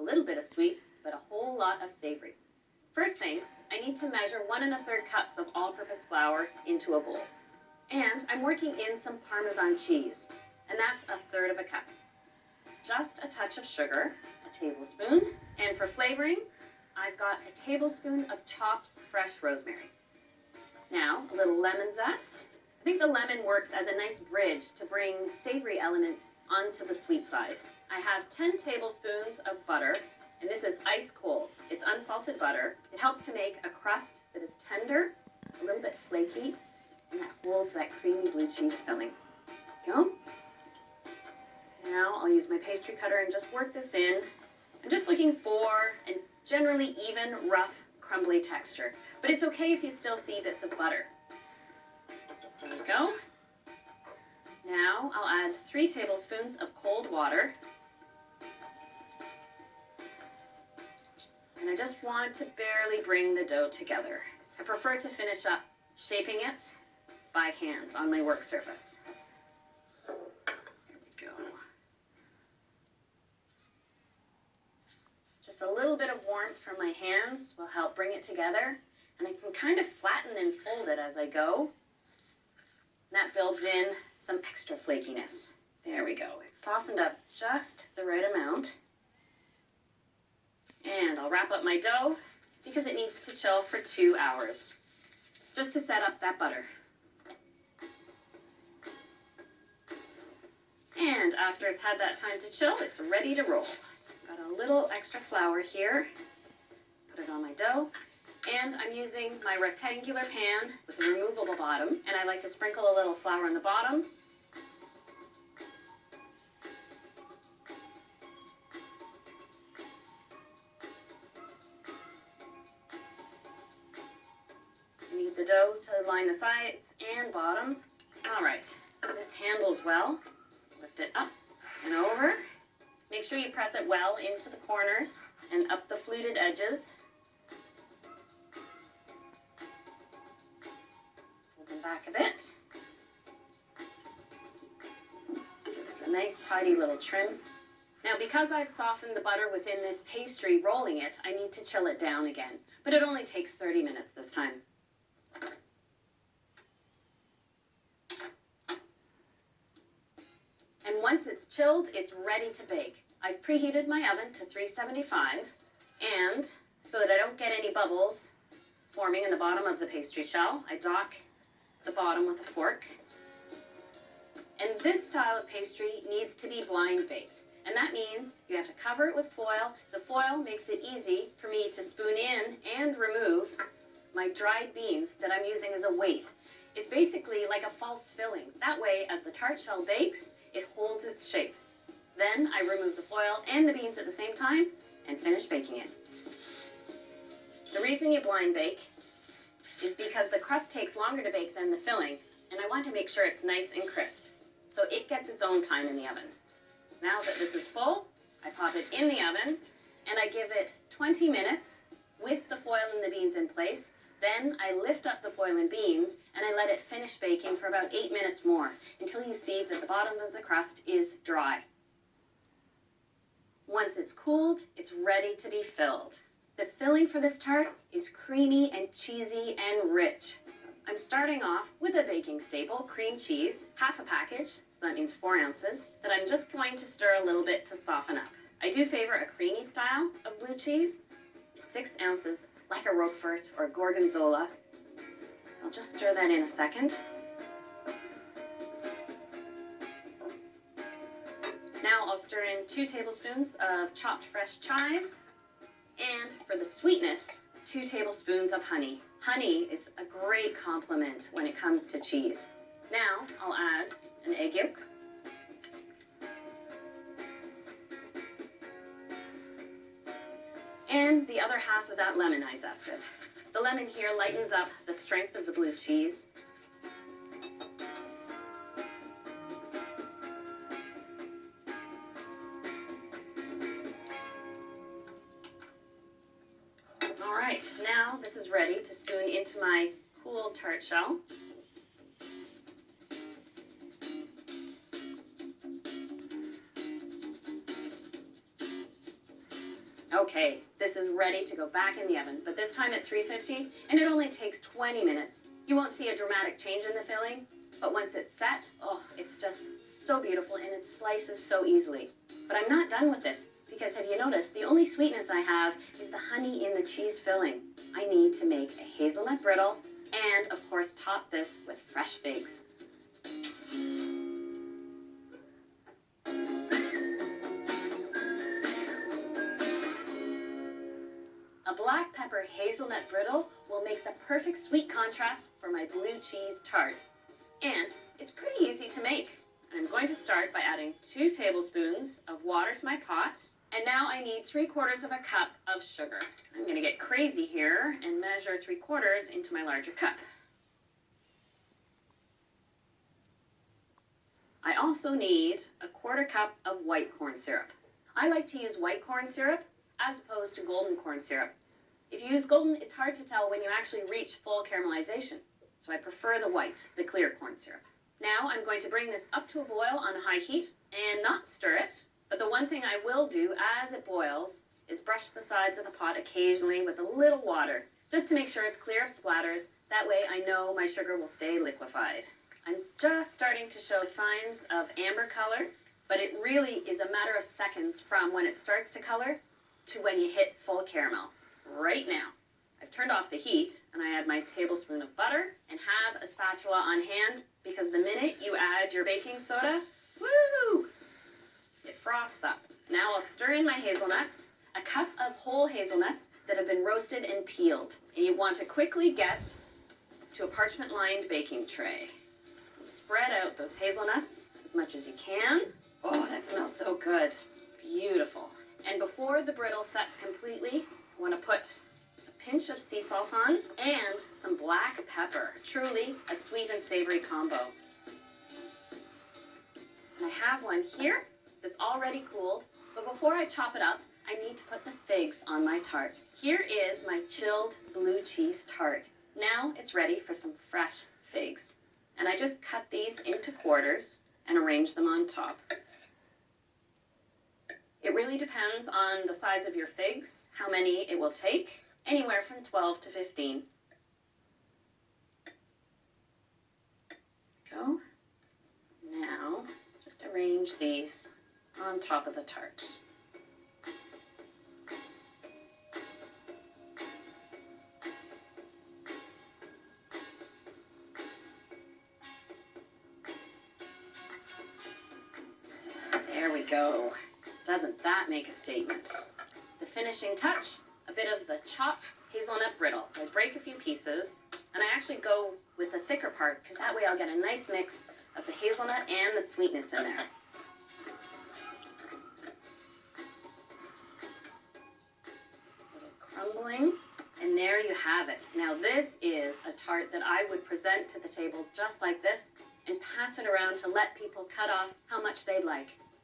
little bit of sweet, but a whole lot of savory. First thing, I need to measure 1 1/3 cups of all-purpose flour into a bowl. And I'm working in some Parmesan cheese, and that's 1/3 cup. Just a touch of sugar, a tablespoon, and for flavoring, I've got a tablespoon of chopped fresh rosemary. Now, a little lemon zest. I think the lemon works as a nice bridge to bring savory elements onto the sweet side. I have 10 tablespoons of butter, and this is ice cold. It's unsalted butter. It helps to make a crust that is tender, a little bit flaky, and that holds that creamy blue cheese filling. There you go. Now I'll use my pastry cutter and just work this in. I'm just looking for a generally even, rough, crumbly texture. But it's okay if you still see bits of butter. There we go. Now I'll add 3 tablespoons of cold water. And I just want to barely bring the dough together. I prefer to finish up shaping it by hand on my work surface. There we go. Just a little bit of warmth from my hands will help bring it together. And I can kind of flatten and fold it as I go. And that builds in some extra flakiness. There we go. It's softened up just the right amount. And I'll wrap up my dough because it needs to chill for 2 hours, just to set up that butter. And after it's had that time to chill, it's ready to roll. Got a little extra flour here. Put it on my dough. And I'm using my rectangular pan with a removable bottom, and I like to sprinkle a little flour on the bottom. I need the dough to line the sides and bottom. All right, this handles well. Lift it up and over. Make sure you press it well into the corners and up the fluted edges. Back a bit. Give this a nice tidy little trim. Now because I've softened the butter within this pastry rolling it, I need to chill it down again. But it only takes 30 minutes this time. And once it's chilled, it's ready to bake. I've preheated my oven to 375, and so that I don't get any bubbles forming in the bottom of the pastry shell, I dock the bottom with a fork. And this style of pastry needs to be blind baked. And that means you have to cover it with foil. The foil makes it easy for me to spoon in and remove my dried beans that I'm using as a weight. It's basically like a false filling. That way, as the tart shell bakes, it holds its shape. Then I remove the foil and the beans at the same time and finish baking it. The reason you blind bake is because the crust takes longer to bake than the filling, and I want to make sure it's nice and crisp, so it gets its own time in the oven. Now that this is full, I pop it in the oven, and I give it 20 minutes with the foil and the beans in place. Then I lift up the foil and beans, and I let it finish baking for about 8 minutes more, until you see that the bottom of the crust is dry. Once it's cooled, it's ready to be filled. The filling for this tart is creamy and cheesy and rich. I'm starting off with a baking staple, cream cheese, half a package, so that means 4 ounces, that I'm just going to stir a little bit to soften up. I do favor a creamy style of blue cheese, 6 ounces, like a Roquefort or a Gorgonzola. I'll just stir that in a second. Now I'll stir in 2 tablespoons of chopped fresh chives. And for the sweetness, 2 tablespoons of honey. Honey is a great complement when it comes to cheese. Now I'll add an egg yolk. And the other half of that lemon I zested. The lemon here lightens up the strength of the blue cheese. Alright, now this is ready to spoon into my cool tart shell. Okay, this is ready to go back in the oven, but this time at 350, and it only takes 20 minutes. You won't see a dramatic change in the filling, but once it's set, oh, it's just so beautiful and it slices so easily. But I'm not done with this, because have you noticed, the only sweetness I have is the honey in the cheese filling. I need to make a hazelnut brittle, and of course top this with fresh figs. A black pepper hazelnut brittle will make the perfect sweet contrast for my blue cheese tart. And it's pretty easy to make. I'm going to start by adding 2 tablespoons of water to my pot. And now I need 3/4 of a cup of sugar. I'm going to get crazy here and measure 3/4 into my larger cup. I also need a 1/4 cup of white corn syrup. I like to use white corn syrup as opposed to golden corn syrup. If you use golden, it's hard to tell when you actually reach full caramelization. So I prefer the white, the clear corn syrup. Now I'm going to bring this up to a boil on high heat and not stir it. But the one thing I will do as it boils is brush the sides of the pot occasionally with a little water, just to make sure it's clear of splatters. That way I know my sugar will stay liquefied. I'm just starting to show signs of amber color, but it really is a matter of seconds from when it starts to color to when you hit full caramel. Right now. I've turned off the heat and I add my tablespoon of butter and have a spatula on hand because the minute you add your baking soda, woo, it froths up. Now I'll stir in my hazelnuts, a cup of whole hazelnuts that have been roasted and peeled. And you want to quickly get to a parchment-lined baking tray. Spread out those hazelnuts as much as you can. Oh, that smells so good. Beautiful. And before the brittle sets completely, I want to put a pinch of sea salt on and some black pepper. Truly a sweet and savory combo. And I have one here that's already cooled, but before I chop it up, I need to put the figs on my tart. Here is my chilled blue cheese tart. Now it's ready for some fresh figs. And I just cut these into quarters and arrange them on top. It really depends on the size of your figs, how many it will take, anywhere from 12 to 15. Go. Now, just arrange these on top of the tart. There we go. Doesn't that make a statement? The finishing touch, a bit of the chopped hazelnut brittle. I break a few pieces, and I actually go with the thicker part, because that way I'll get a nice mix of the hazelnut and the sweetness in there. A little crumbling, and there you have it. Now this is a tart that I would present to the table just like this, and pass it around to let people cut off how much they'd like.